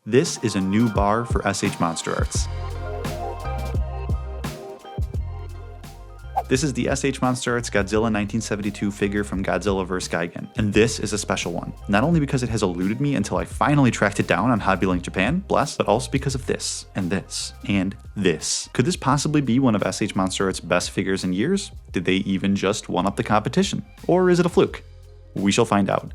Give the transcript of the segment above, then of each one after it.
This is a new bar for SH Monsterarts. This is the SH Monsterarts Godzilla 1972 figure from Godzilla vs. Gigan, and this is a special one. Not only because it has eluded me until I finally tracked it down on Hobby Link Japan, bless, but also because of this, and this, and this. Could this possibly be one of SH Monsterarts' best figures in years? Did they even just one-up the competition? Or is it a fluke? We shall find out.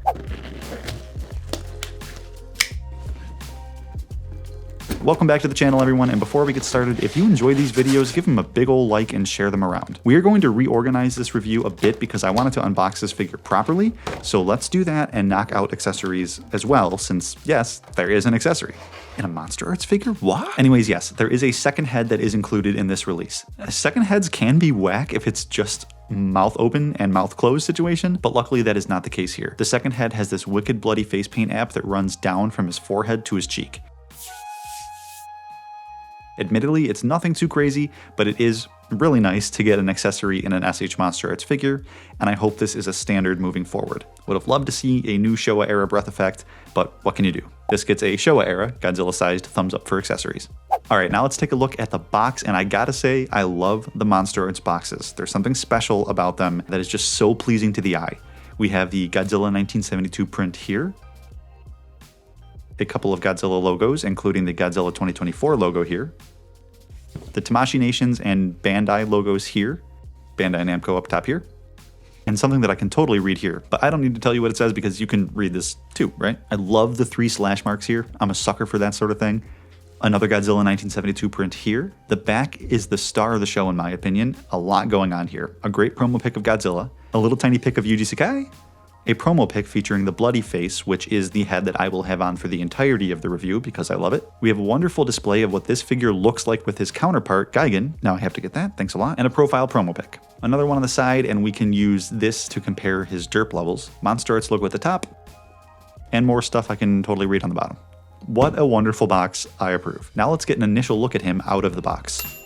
Welcome back to the channel, everyone, and before we get started, if you enjoy these videos, give them a big ol' like and share them around. We are going to reorganize this review a bit because I wanted to unbox this figure properly, so let's do that and knock out accessories as well, since, yes, there is an accessory. In a Monsterarts figure? What? Anyways, yes, there is a second head that is included in this release. Second heads can be whack if it's just mouth open and mouth closed situation, but luckily that is not the case here. The second head has this wicked bloody face paint app that runs down from his forehead to his cheek. Admittedly, it's nothing too crazy, but it is really nice to get an accessory in an SH Monsterarts figure, and I hope this is a standard moving forward. Would have loved to see a new Showa era breath effect, but what can you do? This gets a Showa era, Godzilla-sized thumbs up for accessories. Alright, now let's take a look at the box, and I gotta say, I love the Monsterarts boxes. There's something special about them that is just so pleasing to the eye. We have the Godzilla 1972 print here, a couple of Godzilla logos, including the Godzilla 2024 logo here, the Tamashii Nations and Bandai logos here, Bandai Namco up top here, and something that I can totally read here, but I don't need to tell you what it says because you can read this too, right? I love the 3 slash marks here. I'm a sucker for that sort of thing. Another Godzilla 1972 print here. The back is the star of the show in my opinion. A lot going on here. A great promo pic of Godzilla, a little tiny pic of Yuji Sakai, a promo pic featuring the bloody face, which is the head that I will have on for the entirety of the review because I love it. We have a wonderful display of what this figure looks like with his counterpart, Gigan. Now I have to get that, thanks a lot. And a profile promo pic. Another one on the side, and we can use this to compare his derp levels. Monsterarts logo at the top, and more stuff I can totally read on the bottom. What a wonderful box, I approve. Now let's get an initial look at him out of the box.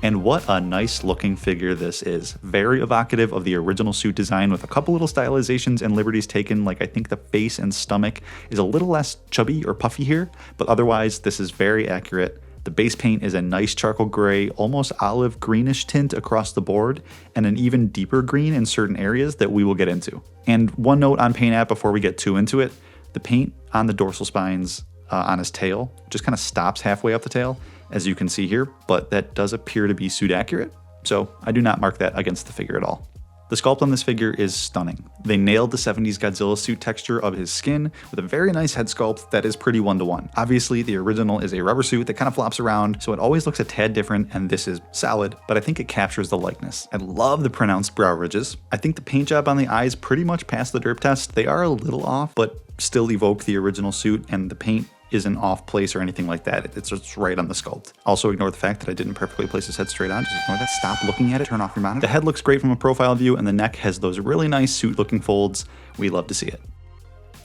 And what a nice looking figure this is. Very evocative of the original suit design with a couple little stylizations and liberties taken, like I think the face and stomach is a little less chubby or puffy here, but otherwise this is very accurate. The base paint is a nice charcoal gray, almost olive greenish tint across the board, and an even deeper green in certain areas that we will get into. And one note on paint app before we get too into it, the paint on the dorsal spines on his tail just kind of stops halfway up the tail, as you can see here, but that does appear to be suit accurate, so I do not mark that against the figure at all. The sculpt on this figure is stunning. They nailed the 70s Godzilla suit texture of his skin with a very nice head sculpt that is pretty one-to-one. Obviously, the original is a rubber suit that kind of flops around, so it always looks a tad different, and this is solid, but I think it captures the likeness. I love the pronounced brow ridges. I think the paint job on the eyes pretty much passed the derp test. They are a little off, but still evoke the original suit, and the paint isn't off place or anything like that. It's just right on the sculpt. Also ignore the fact that I didn't perfectly place his head straight on. Just ignore that. Stop looking at it. Turn off your monitor. The head looks great from a profile view, and the neck has those really nice suit looking folds. We love to see it.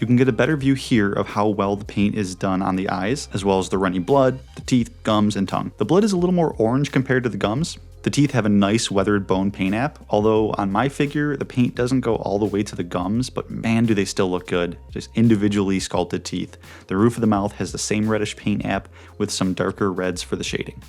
You can get a better view here of how well the paint is done on the eyes, as well as the runny blood, the teeth, gums, and tongue. The blood is a little more orange compared to the gums. The teeth have a nice weathered bone paint app, although on my figure, the paint doesn't go all the way to the gums, but man, do they still look good. Just individually sculpted teeth. The roof of the mouth has the same reddish paint app with some darker reds for the shading.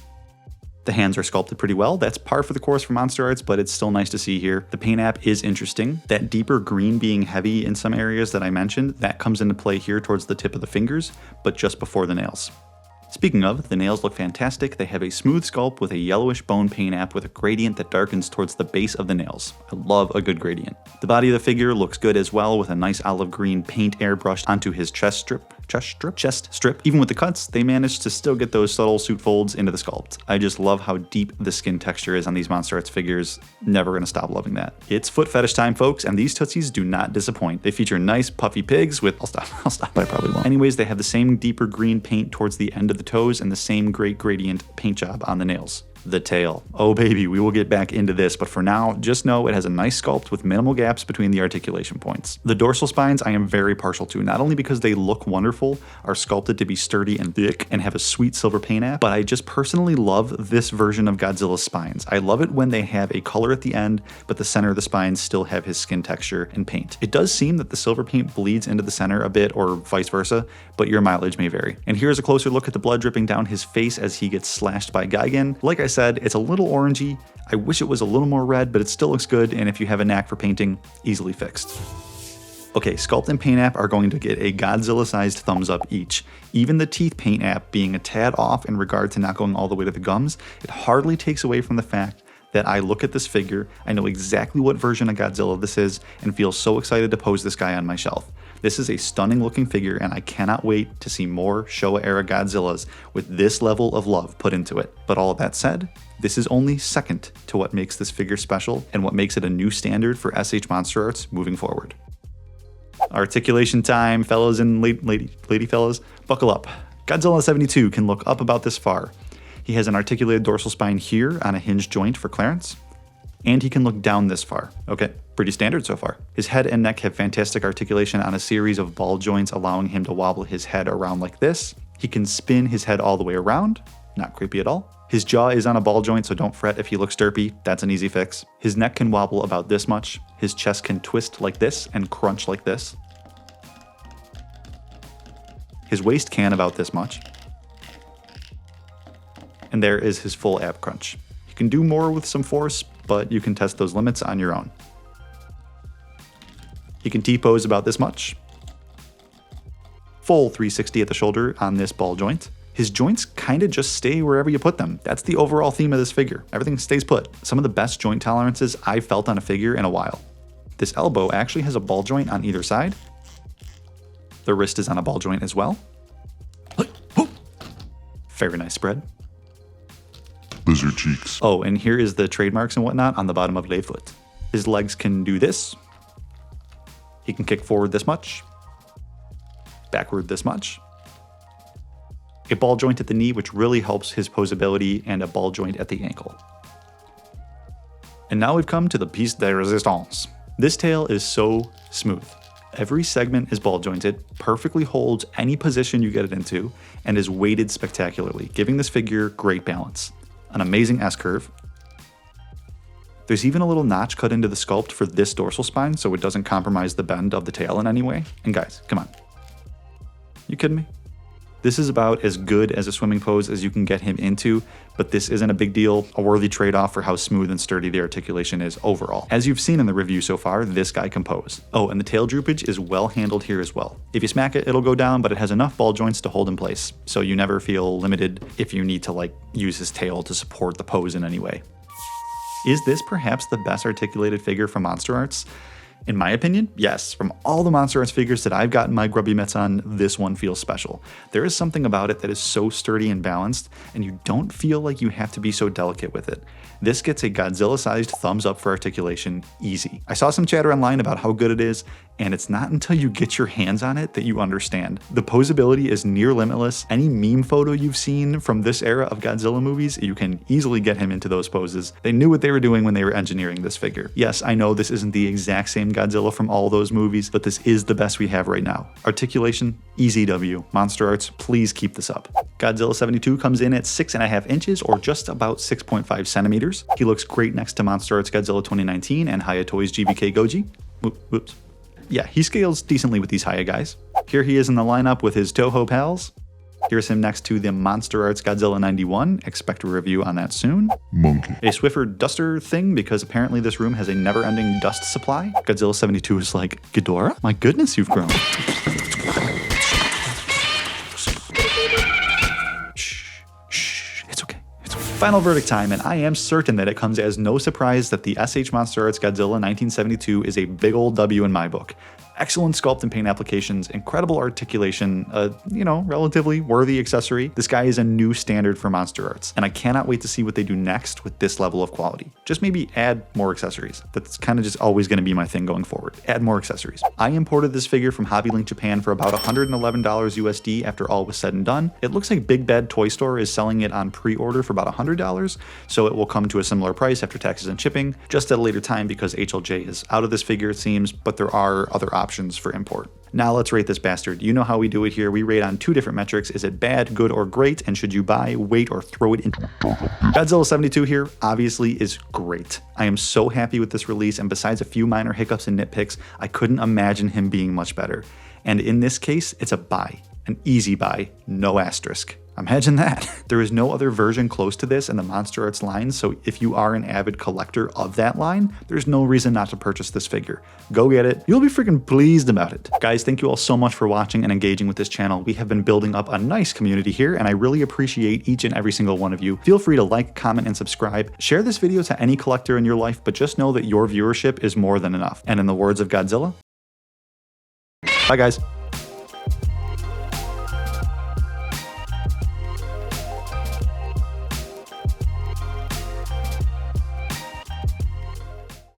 The hands are sculpted pretty well. That's par for the course for Monsterarts, but it's still nice to see here. The paint app is interesting. That deeper green being heavy in some areas that I mentioned, that comes into play here towards the tip of the fingers, but just before the nails. Speaking of, the nails look fantastic. They have a smooth sculpt with a yellowish bone paint app with a gradient that darkens towards the base of the nails. I love a good gradient. The body of the figure looks good as well, with a nice olive green paint airbrushed onto his chest strip. Even with the cuts, they managed to still get those subtle suit folds into the sculpt. I just love how deep the skin texture is on these Monsterarts figures. Never gonna stop loving that. It's foot fetish time, folks, and these Tootsies do not disappoint. They feature nice puffy pigs with, I'll stop, I probably won't. Anyways, they have the same deeper green paint towards the end of the toes and the same great gradient paint job on the nails. The tail. Oh baby, we will get back into this, but for now, just know it has a nice sculpt with minimal gaps between the articulation points. The dorsal spines I am very partial to, not only because they look wonderful, are sculpted to be sturdy and thick, and have a sweet silver paint app, but I just personally love this version of Godzilla's spines. I love it when they have a color at the end, but the center of the spines still have his skin texture and paint. It does seem that the silver paint bleeds into the center a bit, or vice versa, but your mileage may vary. And here's a closer look at the blood dripping down his face as he gets slashed by Gigan. Like I said, it's a little orangey. I wish it was a little more red, but it still looks good, and if you have a knack for painting, easily fixed. Okay, Sculpt and Paint app are going to get a Godzilla-sized thumbs up each. Even the Teeth Paint app being a tad off in regard to not going all the way to the gums, it hardly takes away from the fact that I look at this figure, I know exactly what version of Godzilla this is, and feel so excited to pose this guy on my shelf. This is a stunning looking figure, and I cannot wait to see more Showa-era Godzillas with this level of love put into it. But all that said, this is only second to what makes this figure special and what makes it a new standard for SH Monsterarts moving forward. Articulation time, fellas and lady fellas, buckle up. Godzilla 72 can look up about this far. He has an articulated dorsal spine here on a hinged joint for clearance, and he can look down this far. Okay, pretty standard so far. His head and neck have fantastic articulation on a series of ball joints, allowing him to wobble his head around like this. He can spin his head all the way around, not creepy at all. His jaw is on a ball joint, so don't fret if he looks derpy, that's an easy fix. His neck can wobble about this much. His chest can twist like this and crunch like this. His waist can about this much. And there is his full ab crunch. You can do more with some force, but you can test those limits on your own. He can T-pose about this much. Full 360 at the shoulder on this ball joint. His joints kind of just stay wherever you put them. That's the overall theme of this figure. Everything stays put. Some of the best joint tolerances I've felt on a figure in a while. This elbow actually has a ball joint on either side. The wrist is on a ball joint as well. Very nice spread. Lizard cheeks. Oh, and here is the trademarks and whatnot on the bottom of Lay foot. His legs can do this. He can kick forward this much. Backward this much. A ball joint at the knee, which really helps his posability, and a ball joint at the ankle. And now we've come to the piece de resistance. This tail is so smooth. Every segment is ball jointed, perfectly holds any position you get it into, and is weighted spectacularly, giving this figure great balance. An amazing S-curve. There's even a little notch cut into the sculpt for this dorsal spine so it doesn't compromise the bend of the tail in any way. And guys, come on. You kidding me? This is about as good as a swimming pose as you can get him into, but this isn't a big deal, a worthy trade-off for how smooth and sturdy the articulation is overall. As you've seen in the review so far, this guy can pose. Oh, and the tail droopage is well handled here as well. If you smack it, it'll go down, but it has enough ball joints to hold in place, so you never feel limited if you need to use his tail to support the pose in any way. Is this perhaps the best articulated figure from Monster Arts? In my opinion, yes. From all the Monster Arts figures that I've gotten my grubby mitts on, this one feels special. There is something about it that is so sturdy and balanced, and you don't feel like you have to be so delicate with it. This gets a Godzilla-sized thumbs up for articulation, easy. I saw some chatter online about how good it is, and it's not until you get your hands on it that you understand. The posability is near limitless. Any meme photo you've seen from this era of Godzilla movies, you can easily get him into those poses. They knew what they were doing when they were engineering this figure. Yes, I know this isn't the exact same Godzilla from all those movies, but this is the best we have right now. Articulation, easy W. Monster Arts, please keep this up. Godzilla 72 comes in at 6.5 inches or just about 6.5 centimeters. He looks great next to Monster Arts Godzilla 2019 and Hiya Toys GBK Goji. Whoops. Yeah, he scales decently with these Hiya guys. Here he is in the lineup with his Toho pals. Here's him next to the Monster Arts Godzilla 91. Expect a review on that soon. Monkey. A Swiffer duster thing, because apparently this room has a never-ending dust supply. Godzilla 72 is like, Ghdorah? My goodness, you've grown. Final verdict time, and I am certain that it comes as no surprise that the SH Monsterarts Godzilla 1972 is a big old W in my book. Excellent sculpt and paint applications, incredible articulation, relatively worthy accessory. This guy is a new standard for Monster Arts, and I cannot wait to see what they do next with this level of quality. Just maybe add more accessories. That's kind of just always going to be my thing going forward. Add more accessories. I imported this figure from Hobby Link Japan for about $111 USD after all was said and done. It looks like Big Bad Toy Store is selling it on pre-order for about $100, so it will come to a similar price after taxes and shipping, just at a later time because HLJ is out of this figure it seems, but there are other options for import. Now let's rate this bastard. You know how we do it here. We rate on 2 different metrics. Is it bad, good, or great? And should you buy, wait, or throw it into Godzilla 72 here obviously is great. I am so happy with this release, and besides a few minor hiccups and nitpicks, I couldn't imagine him being much better. And in this case, it's a buy. An easy buy, no asterisk. Imagine that. There is no other version close to this in the Monster Arts line, so if you are an avid collector of that line, there's no reason not to purchase this figure. Go get it. You'll be freaking pleased about it. Guys, thank you all so much for watching and engaging with this channel. We have been building up a nice community here, and I really appreciate each and every single one of you. Feel free to like, comment, and subscribe. Share this video to any collector in your life, but just know that your viewership is more than enough. And in the words of Godzilla, bye guys.